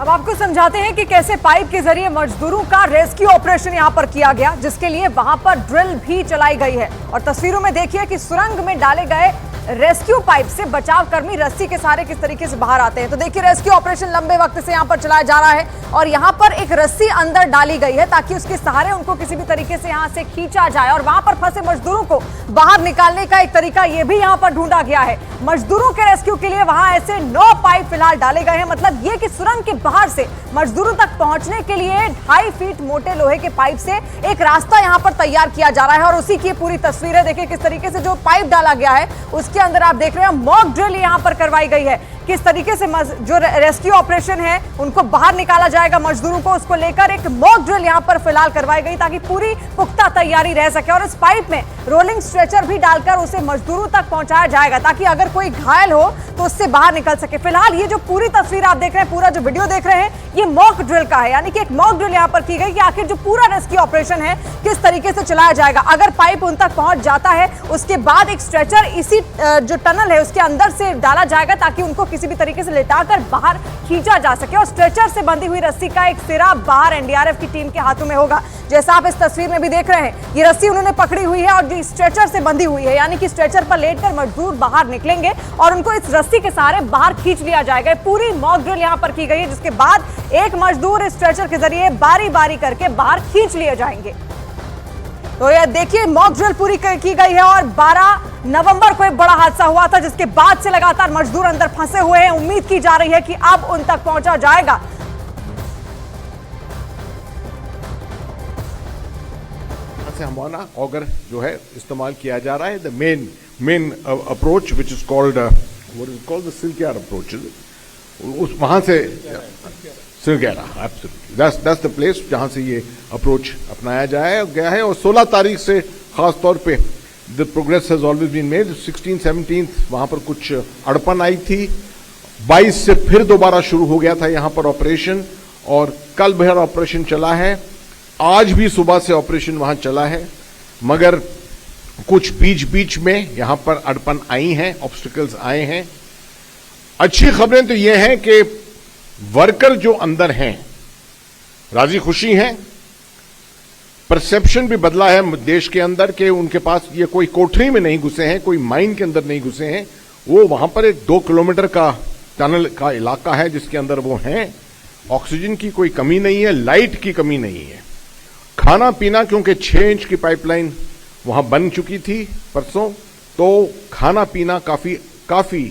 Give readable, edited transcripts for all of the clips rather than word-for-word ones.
अब आपको समझाते हैं कि कैसे पाइप के जरिए मजदूरों का रेस्क्यू ऑपरेशन यहां पर किया गया, जिसके लिए वहां पर ड्रिल भी चलाई गई है। और तस्वीरों में देखिए कि सुरंग में डाले गए रेस्क्यू पाइप से बचाव कर्मी रस्सी के सहारे किस तरीके से बाहर आते हैं। तो देखिए रेस्क्यू ऑपरेशन लंबे वक्त से यहां पर चलाया जा रहा है और यहां पर एक रस्सी अंदर डाली गई है ताकि उसके सहारे उनको किसी भी तरीके से यहां से खींचा जाए और वहां पर फंसे मजदूरों को बाहर निकालने का एक तरीका यह भी यहां पर ढूंढा गया है। मजदूरों के रेस्क्यू के लिए वहां ऐसे 9 पाइप फिलहाल डाले गए हैं। मतलब ये कि सुरंग के बाहर से मजदूरों तक पहुंचने के लिए 2.5 फीट मोटे लोहे के पाइप से एक रास्ता यहां पर तैयार किया जा रहा है और उसी की पूरी तस्वीर है। देखिए किस तरीके से जो पाइप डाला गया है उसके अंदर आप देख रहे हैं मॉक ड्रिल यहां पर करवाई गई है। किस तरीके से जो रेस्क्यू ऑपरेशन है उनको बाहर निकाला जाएगा मजदूरों को, उसको लेकर एक मॉक ड्रिल यहां पर फिलहाल करवाई गई ताकि पूरी पुख्ता तैयारी रह सके। और इस पाइप में रोलिंग स्ट्रेचर भी डालकर उसे मजदूरों तक पहुंचाया जाएगा ताकि अगर कोई घायल हो तो उससे बाहर निकल सके। फिलहाल ये जो पूरी तस्वीर आप देख रहे हैं, पूरा जो वीडियो देख रहे हैं, ये मॉक ड्रिल का है, यानी कि एक मॉक ड्रिल यहां पर की गई कि आखिर जो पूरा रेस्क्यू ऑपरेशन है किस तरीके से चलाया जाएगा। अगर पाइप उन तक पहुंच जाता है उसके बाद एक स्ट्रेचर इसी जो टनल है उसके अंदर से डाला जाएगा ताकि उनको किसी भी तरीके से लेटाकर बाहर खींचा जा सके। और स्ट्रेचर से बंधी हुई रस्सी का एक सिरा बाहर एनडीआरएफ की टीम के हाथों में होगा, जैसा आप इस तस्वीर में भी देख रहे हैं। ये रस्सी उन्होंने पकड़ी हुई है और जो स्ट्रेचर से बंधी हुई है, यानी कि स्ट्रेचर पर लेटकर मजदूर बाहर निकलेंगे और उनको इस रस्सी के सहारे बाहर खींच लिया जाएगा। पूरी मॉक ड्रिल यहां पर की गई है, जिसके बाद एक मजदूर इस स्ट्रेचर के जरिए बारी बारी करके बाहर खींच लिए जाएंगे। तो ये देखिए मॉक ड्रिल पूरी की गई है और 12 नवंबर को एक बड़ा हादसा हुआ था, जिसके बाद से लगातार मजदूर अंदर फंसे हुए हैं। उम्मीद की जा रही है कि अब उन तक पहुंचा जाएगा। से हमारा ऑगर जो है इस्तेमाल किया जा रहा है। The main approach which is called what is called the Silkyara approach, उस वहां से Silkyara absolutely that's the place जहां से ये अप्रोच अपनाया गया है। और 16 तारीख से खास तौर पे the progress has always been made. 16-17 वहां पर कुछ अड़पन आई थी, 22 से फिर दोबारा शुरू हो गया था यहां पर ऑपरेशन और कल भर ऑपरेशन चला है। आज भी सुबह से ऑपरेशन वहां चला है, मगर कुछ बीच में यहां पर अड़पन आई हैं, ऑब्स्टिकल्स आए हैं। अच्छी खबरें तो यह हैं कि वर्कर जो अंदर हैं राजी खुशी हैं। परसेप्शन भी बदला है देश के अंदर कि उनके पास ये कोई कोठरी में नहीं घुसे हैं, कोई माइन के अंदर नहीं घुसे हैं। वो वहां पर एक 2 किलोमीटर का टनल का इलाका है जिसके अंदर वो हैं। ऑक्सीजन की कोई कमी नहीं है, लाइट की कमी नहीं है। खाना पीना, क्योंकि 6 इंच की पाइपलाइन वहां बन चुकी थी परसों, तो खाना पीना काफी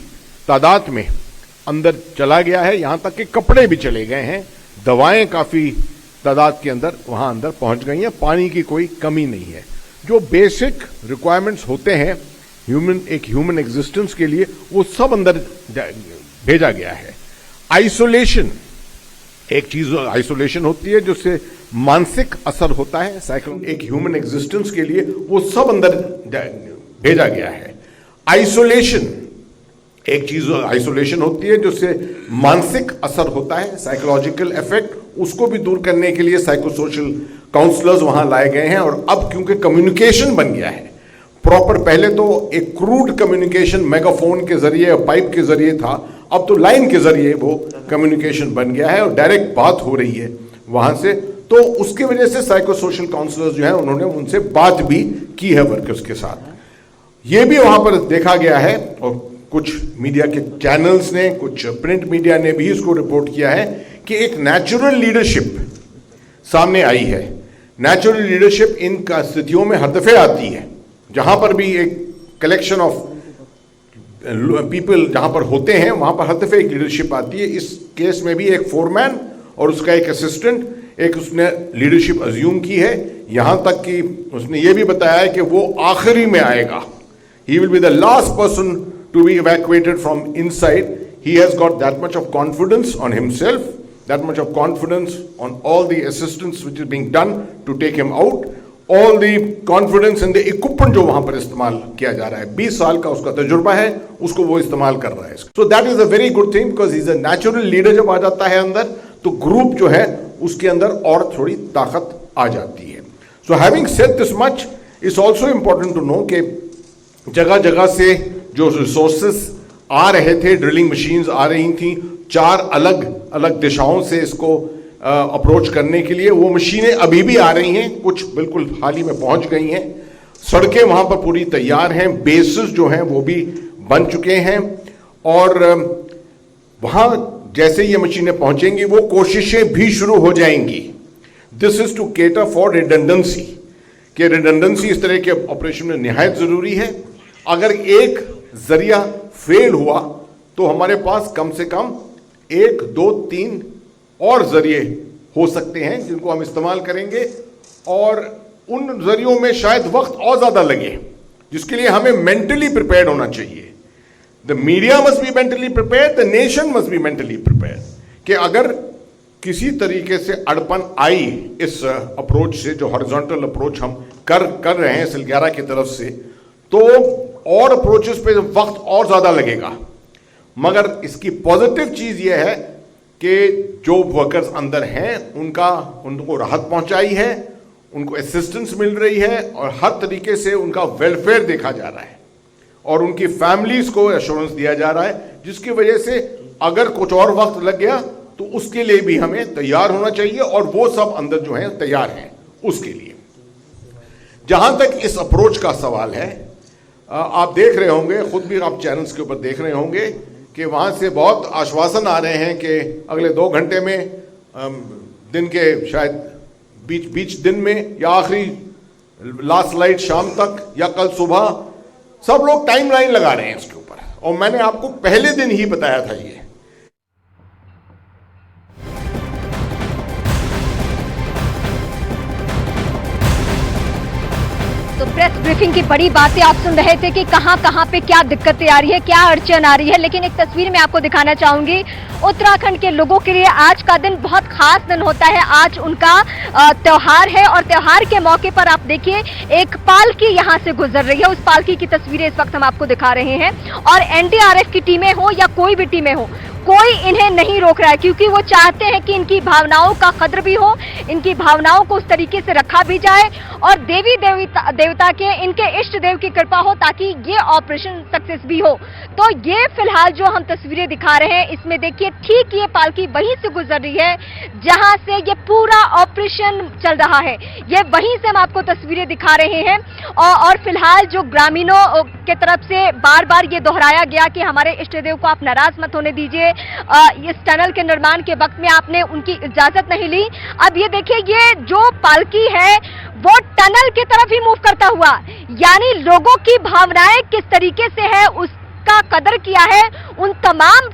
तादाद में अंदर चला गया है। यहां तक कि कपड़े भी चले गए हैं, दवाएं काफी तादाद के अंदर वहां अंदर पहुंच गई हैं। पानी की कोई कमी नहीं है। जो बेसिक रिक्वायरमेंट्स होते हैं एक ह्यूमन एग्जिस्टेंस के लिए, वो सब अंदर भेजा गया है। आइसोलेशन, एक चीज आइसोलेशन होती है जिससे मानसिक असर होता है, एक ह्यूमन एग्जिस्टेंस के लिए वो सब अंदर भेजा गया है। आइसोलेशन, एक चीज आइसोलेशन होती है जिससे मानसिक असर होता है, साइकोलॉजिकल इफेक्ट, उसको भी दूर करने के लिए साइकोसोशल काउंसलर्स वहां लाए गए हैं। और अब क्योंकि कम्युनिकेशन बन गया है प्रॉपर, पहले तो एक क्रूड कम्युनिकेशन मेगाफोन के जरिए पाइप के जरिए था, अब तो लाइन के जरिए वो कम्युनिकेशन बन गया है और डायरेक्ट बात हो रही है वहां से। तो उसकी वजह से साइकोसोशल काउंसलर्स जो है उन्होंने उनसे बात भी की है वर्कर्स के साथ। ये भी वहां पर देखा गया है और कुछ मीडिया के चैनल्स ने, कुछ प्रिंट मीडिया ने भी इसको रिपोर्ट किया है कि एक नेचुरल लीडरशिप सामने आई है। नेचुरल लीडरशिप इन स्थितियों में हर दफे आती है, जहां पर भी एक कलेक्शन ऑफ पीपल जहां पर होते हैं वहां पर हर दफे एक लीडरशिप आती है। इस केस में भी एक फोरमैन और उसका एक असिस्टेंट, एक उसने लीडरशिप अज्यूम की है। यहां तक कि उसने ये भी बताया है कि वो आखिरी में आएगा। He will be the last person to be evacuated from inside. He has got that much of confidence on himself, that much of confidence on all the assistance which is being done to take him out, all the confidence in the equipment जो वहां पर इस्तेमाल किया जा रहा है। 20 साल का उसका तजुर्बा है, उसको वो इस्तेमाल कर रहा है। So that is a very good thing because he's a natural leader। जब आ जाता है अंदर तो ग्रुप जो है उसके अंदर और थोड़ी ताकत आ जाती है। So having said this much, it's also important to know कि जगह जगह से जो रिसोर्सेस आ रहे थे, ड्रिलिंग मशीन्स आ रही थी, 4 अलग अलग दिशाओं से इसको अप्रोच करने के लिए। वो मशीनें अभी भी आ रही हैं, कुछ बिल्कुल हाल ही में पहुंच गई हैं। सड़कें वहां पर पूरी तैयार हैं, बेसिस जो हैं वो भी बन चुके हैं, और वहां जैसे ये मशीनें पहुंचेंगी वो कोशिशें भी शुरू हो जाएंगी। This is to cater for redundancy, कि रिडंडेंसी इस तरह के ऑपरेशन में निहायत जरूरी है। अगर एक जरिया फेल हुआ तो हमारे पास कम से कम 1, 2, 3 और जरिए हो सकते हैं जिनको हम इस्तेमाल करेंगे, और उन जरियों में शायद वक्त और ज्यादा लगे, जिसके लिए हमें मेंटली प्रिपेयर्ड होना चाहिए। The media must be mentally prepared, the nation must be mentally prepared, कि अगर किसी तरीके से अड़पन आई इस अप्रोच से, जो हॉरिजॉन्टल अप्रोच हम कर रहे हैं सिलग्यारा की तरफ से, तो और अप्रोचेस पे वक्त और ज्यादा लगेगा। मगर इसकी पॉजिटिव चीज यह है कि जो वर्कर्स अंदर हैं उनको राहत पहुंचाई है, उनको असिस्टेंस मिल रही है, और हर तरीके से उनका वेलफेयर देखा जा रहा है, और उनकी फैमिलीज को एश्योरेंस दिया जा रहा है, जिसकी वजह से अगर कुछ और वक्त लग गया तो उसके लिए भी हमें तैयार होना चाहिए, और वो सब अंदर जो है तैयार हैं उसके लिए। जहां तक इस अप्रोच का सवाल है, आप देख रहे होंगे, खुद भी आप चैनल्स के ऊपर देख रहे होंगे कि वहां से बहुत आश्वासन आ रहे हैं कि अगले 2 घंटे में, दिन के शायद बीच दिन में, या आखिरी लास्ट लाइट शाम तक, या कल सुबह, सब लोग टाइमलाइन लगा रहे हैं इसके ऊपर। और मैंने आपको पहले दिन ही बताया था ये। तो प्रेस ब्रीफिंग की बड़ी बातें आप सुन रहे थे कि कहां पे क्या दिक्कतें आ रही है, क्या अड़चन आ रही है। लेकिन एक तस्वीर मैं आपको दिखाना चाहूंगी। उत्तराखंड के लोगों के लिए आज का दिन बहुत खास दिन होता है। आज उनका त्योहार है, और त्योहार के मौके पर आप देखिए एक पालकी यहां से गुजर रही है। उस पालकी की तस्वीरें इस वक्त हम आपको दिखा रहे हैं। और एनडीआरएफ की टीमें हो या कोई भी टीमें हो, कोई इन्हें नहीं रोक रहा है, क्योंकि वो चाहते हैं कि इनकी भावनाओं का कद्र भी हो, इनकी भावनाओं को उस तरीके से रखा भी जाए, और देवी देवता के, इनके इष्ट देव की कृपा हो, ताकि ये ऑपरेशन सक्सेस भी हो। तो ये फिलहाल जो हम तस्वीरें दिखा रहे हैं, इसमें देखिए ठीक ये पालकी वहीं से गुजर रही है जहां से ये पूरा ऑपरेशन चल रहा है। ये वहीं से हम आपको तस्वीरें दिखा रहे हैं। और फिलहाल जो ग्रामीणों के तरफ से बार बार ये दोहराया गया कि हमारे इष्ट देव को आप नाराज मत होने दीजिए, इस टनल के निर्माण के वक्त में आपने उनकी इजाजत नहीं ली। अब ये देखिए, ये जो पालकी है वो टनल की तरफ ही मूव करता हुआ, यानी लोगों की भावनाएं किस तरीके से है उसका कदर किया है उन तमाम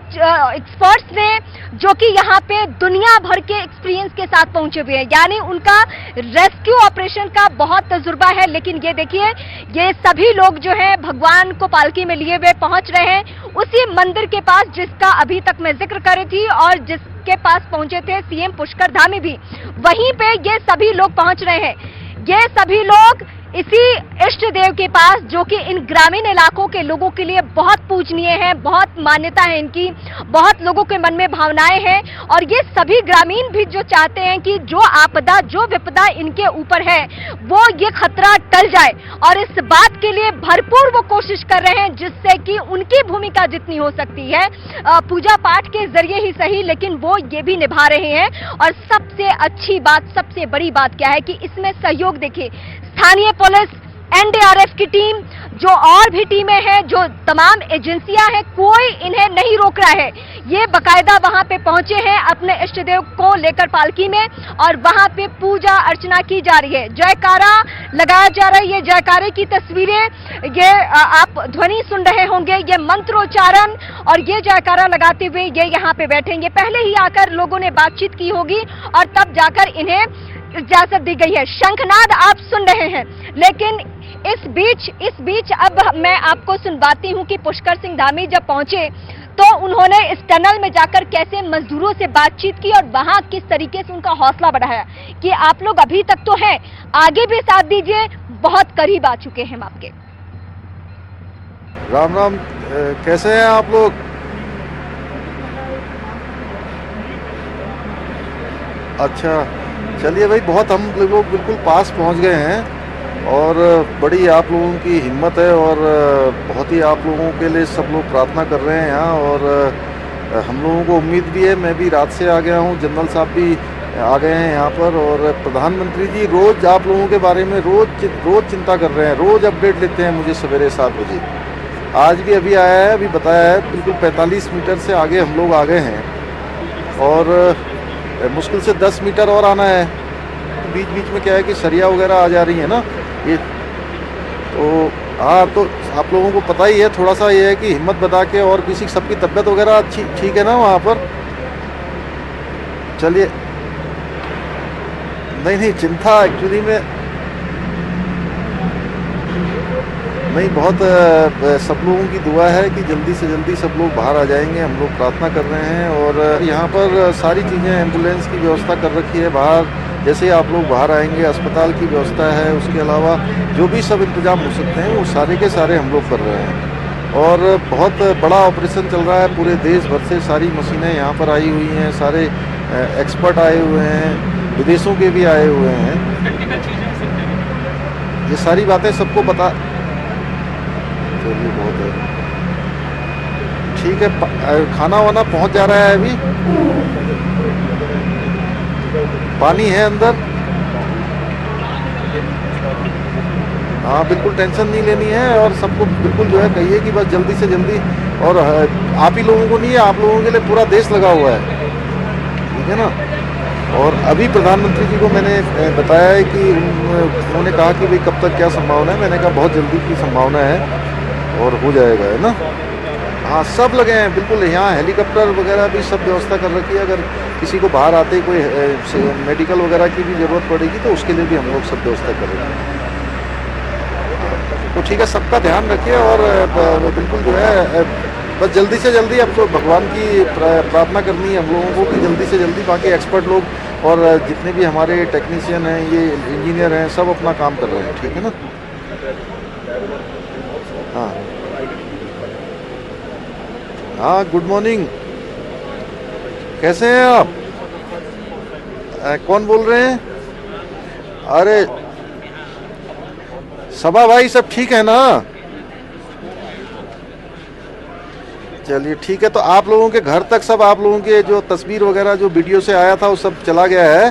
एक्सपर्ट्स ने, जो कि यहाँ पे दुनिया भर के एक्सपीरियंस के साथ पहुंचे हुए हैं। यानी उनका रेस्क्यू ऑपरेशन का बहुत तजुर्बा है। लेकिन ये देखिए, ये सभी लोग जो हैं भगवान को पालकी में लिए हुए पहुंच रहे हैं उसी मंदिर के पास जिसका अभी तक मैं जिक्र कर रही थी, और जिसके पास पहुंचे थे सीएम पुष्कर धामी भी, वहीं पे ये सभी लोग पहुंच रहे हैं। ये सभी लोग इसी इष्ट देव के पास, जो कि इन ग्रामीण इलाकों के लोगों के लिए बहुत पूजनीय है, बहुत मान्यता है इनकी, बहुत लोगों के मन में भावनाएं हैं। और ये सभी ग्रामीण भी जो चाहते हैं कि जो आपदा, जो विपदा इनके ऊपर है, वो ये खतरा टल जाए, और इस बात के लिए भरपूर वो कोशिश कर रहे हैं, जिससे कि उनकी भूमिका जितनी हो सकती है पूजा पाठ के जरिए ही सही, लेकिन वो ये भी निभा रहे हैं। और सबसे अच्छी बात, सबसे बड़ी बात क्या है कि इसमें सहयोग देखिए, स्थानीय पुलिस, एनडीआरएफ की टीम, जो और भी टीमें हैं, जो तमाम एजेंसियां हैं, कोई इन्हें नहीं रोक रहा है। ये बकायदा वहां पे पहुंचे हैं अपने इष्ट देव को लेकर पालकी में, और वहां पे पूजा अर्चना की जा रही है, जयकारा लगाया जा रहा है। ये जयकारे की तस्वीरें, ये आप ध्वनि सुन रहे होंगे, ये मंत्रोच्चारण, और ये जयकारा लगाते हुए ये यहाँ पे बैठेंगे। पहले ही आकर लोगों ने बातचीत की होगी और तब जाकर इन्हें इजाजत दी गई है। शंखनाद आप सुन रहे हैं, लेकिन इस बीच अब मैं आपको सुनवाती हूं कि पुष्कर सिंह धामी जब पहुंचे तो उन्होंने इस टनल में जाकर कैसे मजदूरों से बातचीत की, और वहां किस तरीके से उनका हौसला बढ़ाया कि आप लोग अभी तक तो हैं, आगे भी साथ दीजिए, बहुत करीब आ चुके हैं हम आपके। राम राम, कैसे हैं आप लोग? अच्छा, चलिए भाई, बहुत हम लोग बिल्कुल पास पहुंच गए हैं, और बड़ी आप लोगों की हिम्मत है, और बहुत ही आप लोगों के लिए सब लोग प्रार्थना कर रहे हैं यहाँ। और हम लोगों को उम्मीद भी है, मैं भी रात से आ गया हूँ, जनरल साहब भी आ गए हैं यहाँ पर, और प्रधानमंत्री जी रोज़ आप लोगों के बारे में रोज़ चिंता कर रहे हैं, रोज़ अपडेट लेते हैं मुझे सवेरे 7 बजे। आज भी अभी आया है, अभी बताया है, बिल्कुल 45 मीटर से आगे हम लोग आ गए हैं, और मुश्किल से 10 मीटर और आना है। बीच बीच में क्या है कि सरिया वगैरह आ जा रही है ना ये, तो हाँ, तो आप लोगों को पता ही है, थोड़ा सा ये है कि हिम्मत बता के, और किसी सबकी तबीयत वगैरह अच्छी ठीक है ना वहाँ पर? चलिए, नहीं चिंता एक्चुअली में नहीं, बहुत सब लोगों की दुआ है कि जल्दी से जल्दी सब लोग बाहर आ जाएंगे, हम लोग प्रार्थना कर रहे हैं। और यहाँ पर सारी चीज़ें, एम्बुलेंस की व्यवस्था कर रखी है बाहर, जैसे ही आप लोग बाहर आएंगे अस्पताल की व्यवस्था है, उसके अलावा जो भी सब इंतजाम हो सकते हैं वो सारे के सारे हम लोग कर रहे हैं। और बहुत बड़ा ऑपरेशन चल रहा है, पूरे देश भर से सारी मशीनें यहाँ पर आई हुई हैं, सारे एक्सपर्ट आए हुए हैं, विदेशों के भी आए हुए हैं। ये सारी बातें सबको पता, चलिए बहुत है, ठीक है। खाना वाना पहुंच जा रहा है, अभी पानी है अंदर। हाँ, बिल्कुल टेंशन नहीं लेनी है, और सबको बिल्कुल जो है कहिए कि बस जल्दी से जल्दी, और आप ही लोगों को नहीं है, आप लोगों के लिए पूरा देश लगा हुआ है, ठीक है ना। और अभी प्रधानमंत्री जी को मैंने बताया है कि उन्होंने कहा कि भाई कब तक क्या संभावना है, मैंने कहा बहुत जल्दी की संभावना है और हो जाएगा, है ना। हाँ, सब लगे हैं बिल्कुल, यहाँ हेलीकॉप्टर वगैरह भी सब व्यवस्था कर रखी है, अगर किसी को बाहर आते कोई मेडिकल वगैरह की भी ज़रूरत पड़ेगी तो उसके लिए भी हम लोग सब व्यवस्था कर रहे हैं। तो ठीक है, सबका ध्यान रखिए, और बिल्कुल जो है बस जल्दी से जल्दी अब तो भगवान की प्रार्थना करनी है हम लोगों को कि जल्दी से जल्दी बाकी एक्सपर्ट लोग और जितने भी हमारे टेक्नीशियन हैं, ये इंजीनियर हैं, सब अपना काम कर रहे हैं, ठीक है ना। हाँ हाँ, गुड मॉर्निंग, कैसे हैं आप? कौन बोल रहे हैं? अरे सबा भाई, सब ठीक है ना? चलिए ठीक है, तो आप लोगों के घर तक सब, आप लोगों के जो तस्वीर वगैरह जो वीडियो से आया था वो सब चला गया है,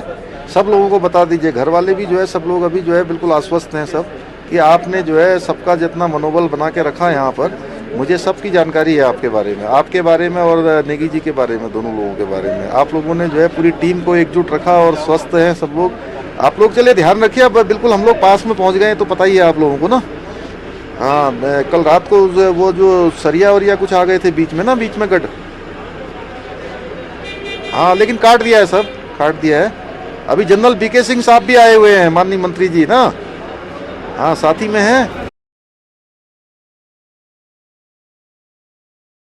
सब लोगों को बता दीजिए। घर वाले भी जो है, सब लोग अभी जो है बिल्कुल आश्वस्त हैं सब, कि आपने जो है सबका जितना मनोबल बना के रखा यहाँ पर, मुझे सबकी जानकारी है आपके बारे में, आपके बारे में और नेगी जी के बारे में, दोनों लोगों के बारे में। आप लोगों ने जो है पूरी टीम को एकजुट रखा और स्वस्थ हैं सब लोग। आप लोग चलिए ध्यान रखिए, अब बिल्कुल हम लोग पास में पहुँच गए, तो पता ही है आप लोगों को ना। हाँ, कल रात को वो जो सरिया वरिया कुछ आ गए थे बीच में ना, बीच में गढ़, हाँ, लेकिन काट दिया है, सब काट दिया है। अभी जनरल बीके सिंह साहब भी आए हुए हैं, माननीय मंत्री जी ना, हाँ, साथ ही में हैं।